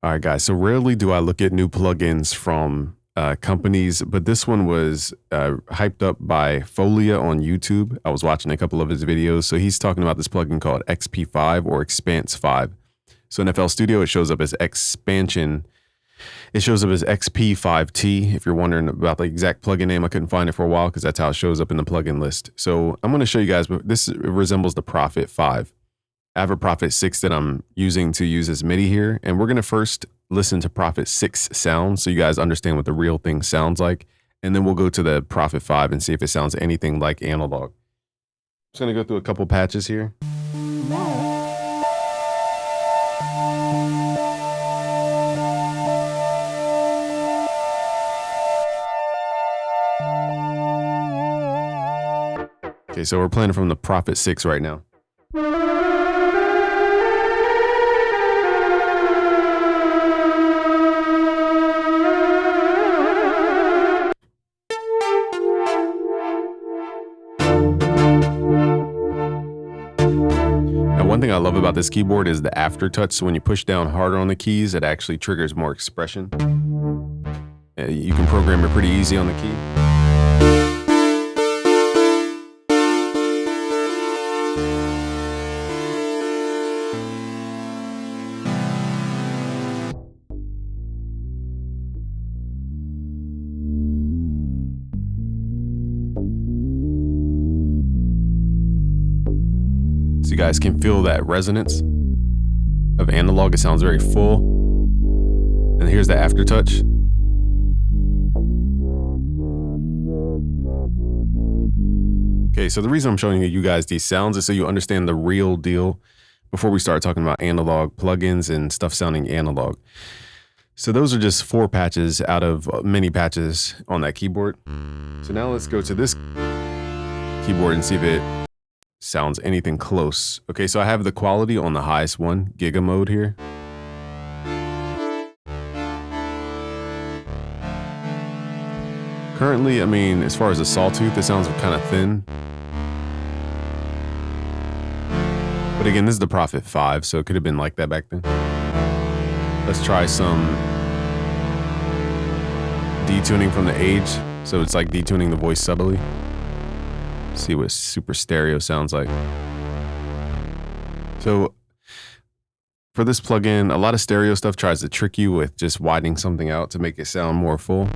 All right, guys. So rarely do I look at new plugins from companies, but this one was hyped up by Folia on YouTube. I was watching a couple of his videos. So he's talking about this plugin called XP5 or Expanse 5. So in FL Studio, it shows up as expansion. It shows up as XP5T. If you're wondering about the exact plugin name, I couldn't find it for a while because that's how it shows up in the plugin list. So I'm going to show you guys, but this resembles the Prophet 5. I have a Prophet 6 that I'm using to use as MIDI here. And we're going to first listen to Prophet 6 sounds so you guys understand what the real thing sounds like. And then we'll go to the Prophet 5 and see if it sounds anything like analog. I'm just going to go through a couple patches here. Okay, so we're playing from the Prophet 6 right now. One thing I love about this keyboard is the aftertouch. So when you push down harder on the keys, it actually triggers more expression. You can program it pretty easy on the key. So you guys can feel that resonance of analog. It sounds very full. And here's the aftertouch. Okay, so the reason I'm showing you guys these sounds is so you understand the real deal before we start talking about analog plugins and stuff sounding analog. So those are just 4 patches out of many patches on that keyboard. So now let's go to this keyboard and see if it sounds anything close. Okay, so I have the quality on the highest one, Giga mode here. Currently, I mean, as far as a sawtooth, it sounds kind of thin. But again, this is the Prophet 5, so it could have been like that back then. Let's try some detuning from the age. So it's like detuning the voice subtly. See what super stereo sounds like. So for this plugin, a lot of stereo stuff tries to trick you with just widening something out to make it sound more full.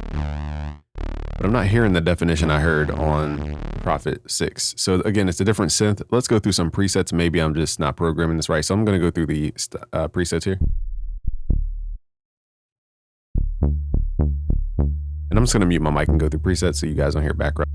But I'm not hearing the definition I heard on Prophet 6. So again, it's a different synth. Let's go through some presets. Maybe I'm just not programming this right. So I'm going to go through the presets here. And I'm just going to mute my mic and go through presets so you guys don't hear background.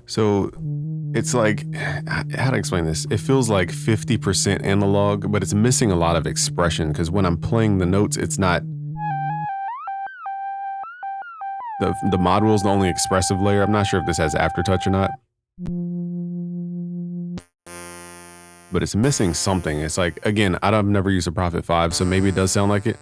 So it's like, how to explain this? It feels like 50% analog, but it's missing a lot of expression because when I'm playing the notes, it's not, the module is the only expressive layer. I'm not sure if this has aftertouch or not. But it's missing something. It's like, again, I've never used a Prophet 5, so maybe it does sound like it.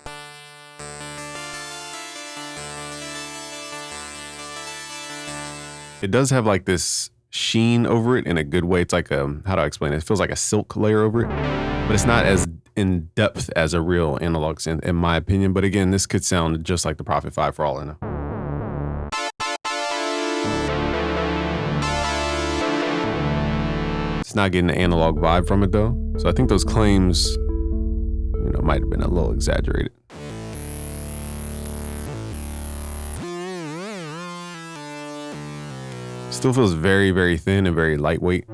It does have like this sheen over it in a good way. It's like a, how do I explain it? It feels like a silk layer over it, but it's not as in depth as a real analog synth, in my opinion. But again, this could sound just like the Prophet 5 for all I know. It's not getting the analog vibe from it though. So I think those claims, might have been a little exaggerated. Still feels very, very thin and very lightweight.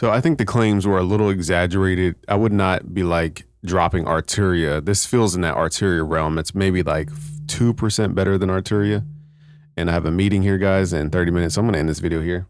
So I think the claims were a little exaggerated. I would not be like dropping Arturia. This feels in that Arturia realm. It's maybe like 2% better than Arturia. And I have a meeting here, guys, in 30 minutes. So I'm going to end this video here.